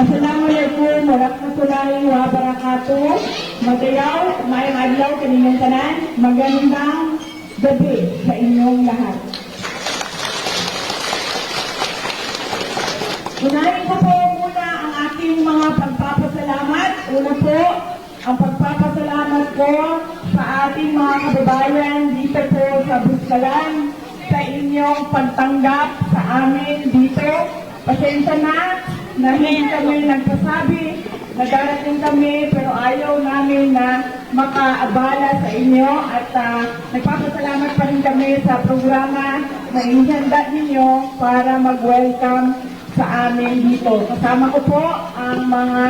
Assalamualaikum warahmatullahi wabarakatuh. Magayaw, mayang adlaw kaninyong tanan. Magandang gabi sa inyong lahat. Unahin ko po muna ang aking mga pagpapasalamat. Una po, ang pagpapasalamat ko sa ating mga kababayan dito po sa Buskalan sa inyong pagtanggap sa amin dito. Pasensya na hindi kami nagsasabi na darating kami pero ayaw namin na makaabala sa inyo at nagpapasalamat pa rin kami sa programa na inihanda ninyo para mag-welcome sa amin dito. Kasama ko po ang mga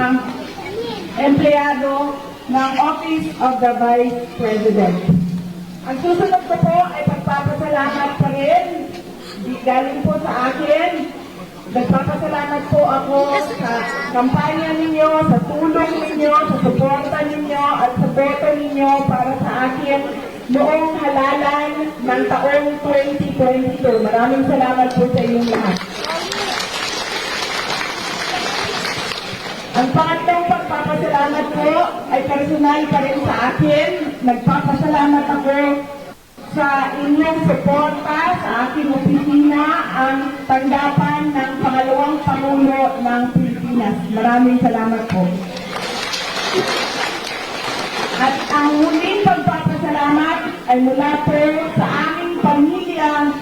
empleyado ng Office of the Vice President. Ang susunod ko po ay pagpapasalamat pa rin galing po sa akin. Nagpapasalamat po ako sa kampanya ninyo, sa tulong ninyo, sa suporta ninyo at sa boto ninyo para sa akin noong halalan ng taong 2022. Maraming salamat po sa inyong lahat. Ang pangatlong pagpapasalamat po ay personal pa rin sa akin. Nagpapasalamat ako sa inyong suporta sa aking opisina ang tanggapan ng pangalawang Pangulo ng Pilipinas. Maraming salamat po. At ang huling pagpapasalamat ay mula po sa aming pamilya,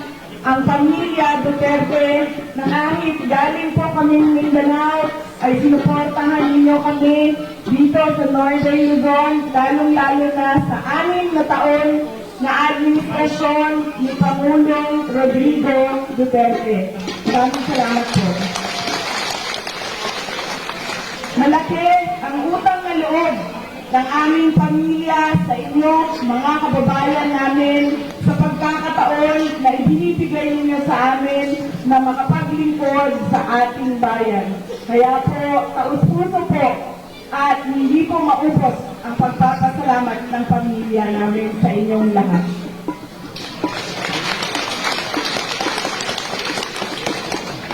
ang pamilya Duterte, na kahit galing po kaming Mindanao, ay sinuportahan ninyo kami dito sa Northern Luzon, lalong-lalo na sa 6 na taon na administrasyon ni Pangulong Rodrigo Duterte. Maraming salamat po. Malaki ang utang na loob ng aming pamilya sa inyo, mga kababayan namin, sa pagkakataon na ibinibigay ninyo sa amin na makapaglingkod sa ating bayan. Kaya po, taus-puso po at hindi po maubos ang pagpapasalamat ng pamilya namin sa inyong lahat.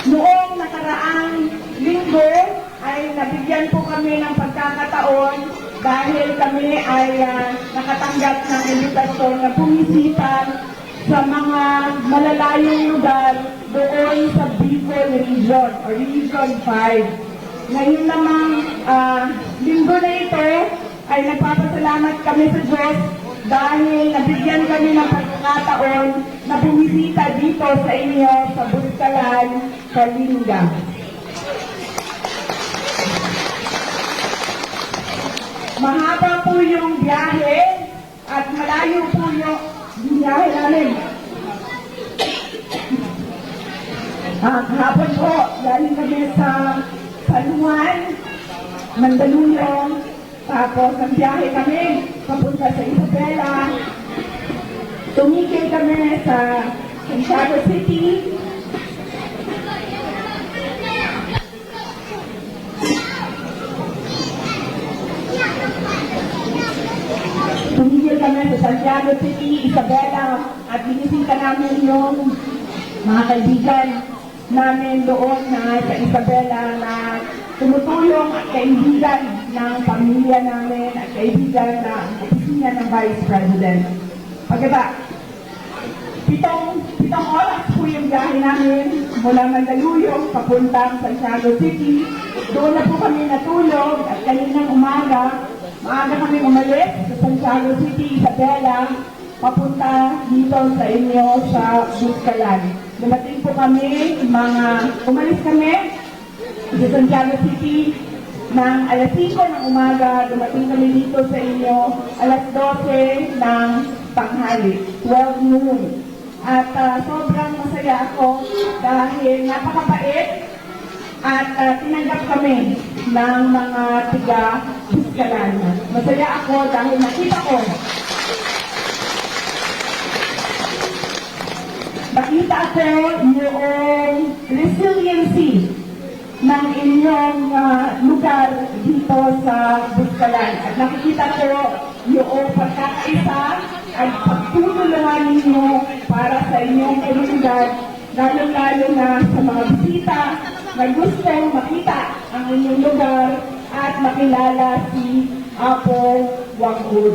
Noong nakaraang linggo ay nabigyan po kami ng pagkakataon dahil kami ay nakatanggap ng imbitasyon na bumisita sa mga malalayong lugar doon sa Bicol Region o Region 5. Ngayon namang linggo na ito ay nagpapasalamat kami sa Diyos dahil nabigyan kami ng pagkakataon na bumisita dito sa inyo sa Buskalan, Kalinga. Mahaba po yung biyahe at malayo po yung biyahe namin. Kahapon po, galing kami sa San Juan, Mandaluyong, tapos ang biyahe kami papunta sa Isabela. Tumigil kami sa Santiago City. Tumigil kami sa Santiago City, Isabela, at binisita namin yung mga kaibigan namin doon na sa Isabela na tumutulong at kaibigan ng pamilya namin at kaibigan ng opisina ng Vice President. Pagkata, pitong oras po yung biyahe namin mula Mandaluyong papuntang Santiago City. Doon na po kami natulog at kaninang umaga, maaga kami umalis sa Santiago City, Isabela, papunta dito sa inyo sa Buskalan. Dumating po kami, umalis kami sa Santiago City ng alas 5 ng umaga, dumating kami dito sa inyo alas 12 ng tanghali, 12 noon. At sobrang masaya ako dahil napakabait at tinanggap kami ng mga tiga-Buskalan. Masaya ako dahil nakita ko yung resiliency ng inyong lugar dito sa Buskalan. At nakikita ko yung pagkakaisa at pagtutulungan ninyo para sa inyong komunidad, lalo-lalo na sa mga bisita na gustong makita ang inyong lugar at makilala si Apo Wangud.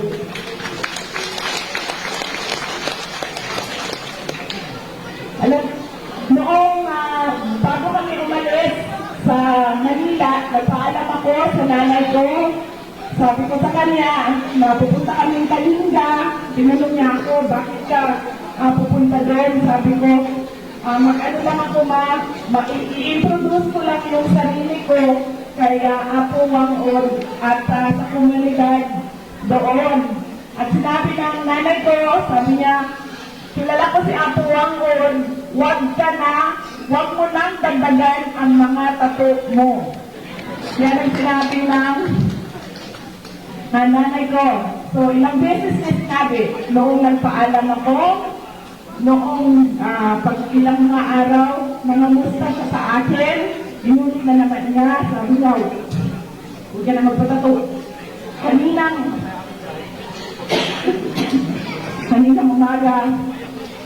Alam, noong bago kami umalis sa Manila, nagpaalam ako sa nanay ko. Sabi ko sa kanya, pupunta kaming Kalinga. Tinanong niya ako, bakit ka pupunta doon? Sabi ko, mag-ano lang ako i-introduce ko lang yung sarili ko kaya Apo Wangud at sa komunidad doon. At sinabi ng nanay ko, sabi niya, kilala ko si Apo Wangud, wag mo nang dagdagan ang mga tato mo. Yan ang sinabi ng nanay ko. So, ilang beses na sinabi, noong nagpaalam ako, noong pag ilang mga araw, nangamusta siya sa akin, inulit na naman niya, sabi niya, huwag ka na magpatato. Kaninang umaga,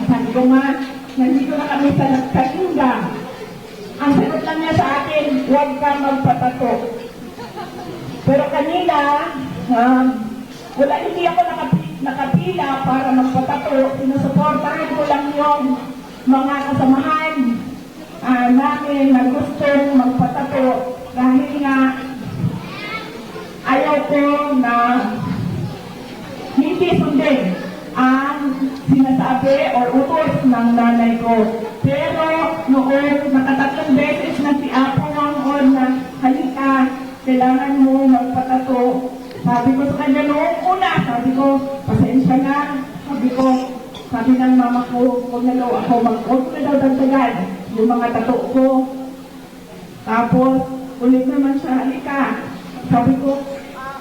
sabi ko nga, nandito na kami sa Kalinga. Ang sagot lang niya sa akin, huwag ka magpatato. Pero kanina, hindi ako nakapila para magpatato. Sinusuportahan ko lang yung mga kasamahan namin na gustong magpatato dahil nga ayaw ko na hindi sundin ang sinasabi o utos ng nanay ko. Pero noong nakatatlong beses na si Apo Wangud na halika, kailangan mo magpatato. Sabi ko sa kanya noong una, sabi ko, pasensya na. Sabi ng mama ko, huwag na daw dagdagan yung mga tato ko. Tapos, ulit naman siya, halika. Sabi ko,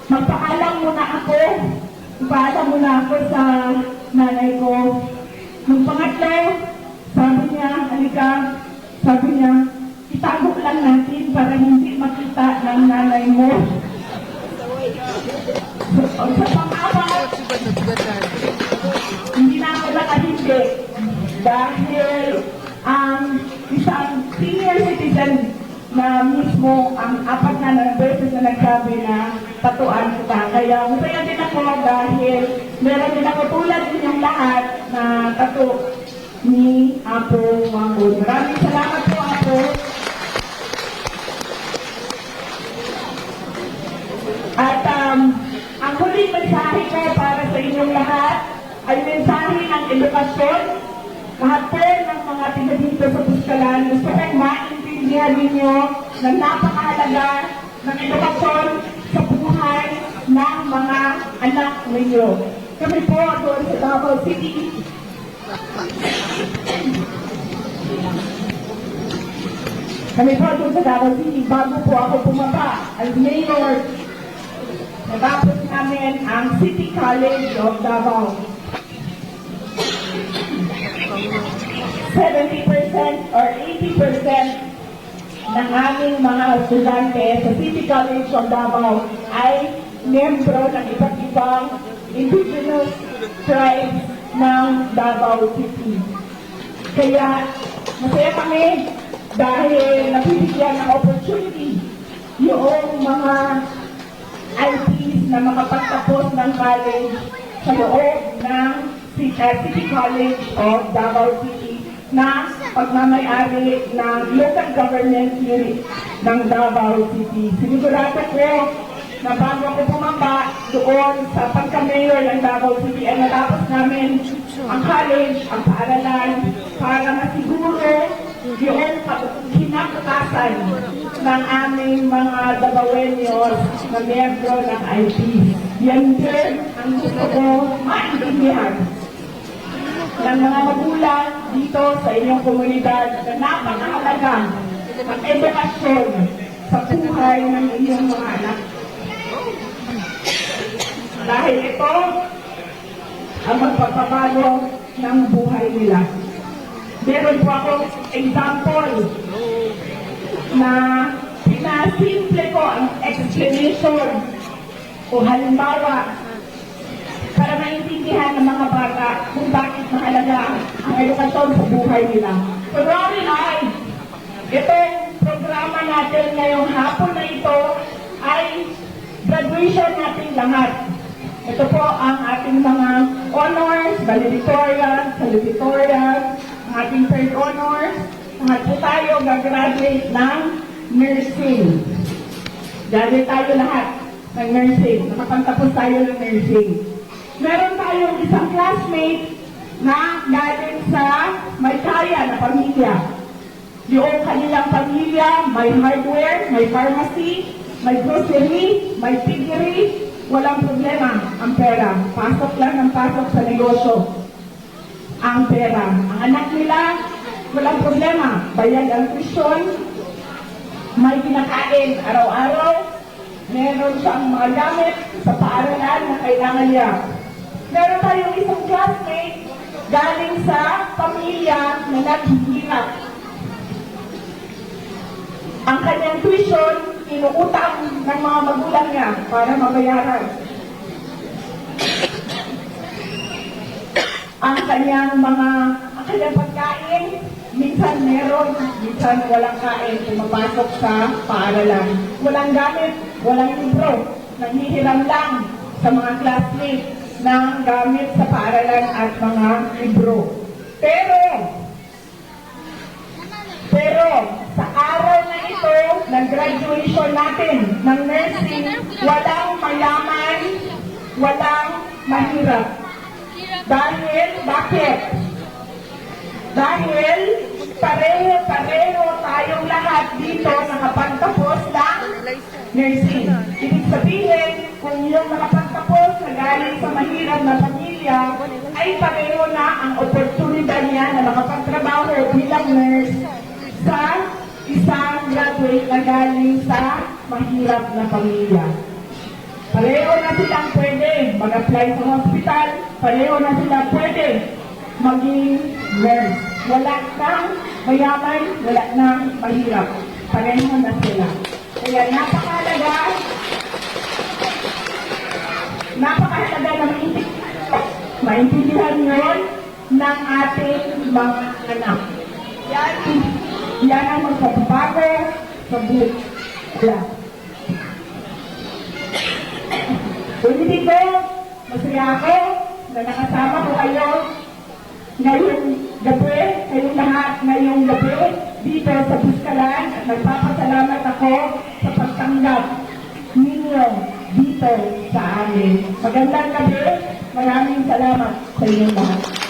magpaalam muna ako. Magpaalam muna ako sa nanay ko. Nung pangatlo, sabi niya, halika. Sabi niya, itago lang natin para hindi makita ng nanay mo. Sa pang-apat, hindi na ako nakahindi dahil ang isang senior citizen na mismo ang apat na beses na nagsabi na tatuan kita. Kaya masaya din ako dahil meron din ako tulad ninyong lahat na tato ni Apo Wangud. Maraming salamat po, Apo. At ang huling mensahe ko para sa inyong lahat ay mensahe ng edukasyon. Kahapon ng mga tiga dito sa Puskalan, gusto kong maintindihan ninyo na napakahalaga ng edukasyon sa buhay ng mga anak ninyo. Kami po doon sa Davao City. Kami po doon sa Davao City, bago po ako bumaba as mayor, natapos namin ang City College of Davao. 70% or 80% ng aming mga estudyante sa City College of Davao ay miyembro ng iba't ibang indigenous tribes ng Davao City. Kaya masaya kami dahil nabibigyan ng opportunity yung mga IPs na makapagtapos ng college sa loob ng City College of Davao City na pagmamayari ng local government unit ng Davao City. Sinigurado ko na bago ako bumaba doon sa pagka-mayor ng Davao City ay natapos namin ang college, ang paaralan para masiguro yung kinakatasan ng aming mga Davaoeños na miyembro ng IP. Yan din ang gusto ko maintindihan ng mga magulang dito sa inyong komunidad na napakahalaga ng edukasyon sa buhay ng inyong mga anak. Dahil ito ang magpapabago ng buhay nila. Meron po akong example na pinasimple ko ang explanation o halimbawa para maintindihan ng mga bata kung bakit mahalaga ang edukasyon sa buhay nila. Kunwari ay, itong programa na natin ngayong hapon na ito ay graduation natin lahat. Ito po ang ating mga honors, valedictorian, salutatorian, ang ating third honors. Lahat po tayo gagraduate ng nursing. Graduate tayo lahat ng nursing. Nakapagtapos tayo ng nursing. Meron tayong isang classmate na galing sa may kaya na pamilya. Yung kanilang pamilya, may hardware, may pharmacy, may grocery, may piggery, walang problema ang pera. Pasok lang ng pasok sa negosyo ang pera. Ang anak nila, walang problema. Bayad ang tuition, may kinakain araw-araw, meron siyang mga gamit sa paaralan na kailangan niya. Meron tayong isang classmate galing sa pamilya na naghihirap. Ang kanyang tuition, inuutang ng mga magulang niya para mabayaran. Ang kanyang pagkain, minsan meron, minsan walang kain, pumapasok sa paaralan. Walang gamit, walang libro, nanghihiram lang sa mga classmates ng gamit sa paaralan at mga libro. Pero, sa araw na ito, ng graduation natin ng nursing, walang mayaman, walang mahirap. Bakit? Dahil pareho tayong lahat dito nakapagtapos ng nursing. Ibig sabihin, kung yung nakapagtapos na galing sa mahirap na pamilya, ay pareho na ang oportunidad niya na makapagtrabaho bilang nurse sa isang graduate na galing sa mahirap na pamilya. Pareho na silang pwede mag-apply sa hospital, pareho na silang pwede maging nurse. Wala nang mayaman, wala nang mahirap. Pareho na sila. Kaya napakahalaga na maintindihan yun ng ating mga anak. Yan ang magpapabago sa buhay. Ulitin ko, masaya ako na nakasama ko kayo ngayong gabi, kayong lahat ngayong gabi dito sa Buskalan. At nagpapasalamat ako sa pagtanggap ninyo dito sa amin. Magandang gabi, maraming salamat sa inyong lahat.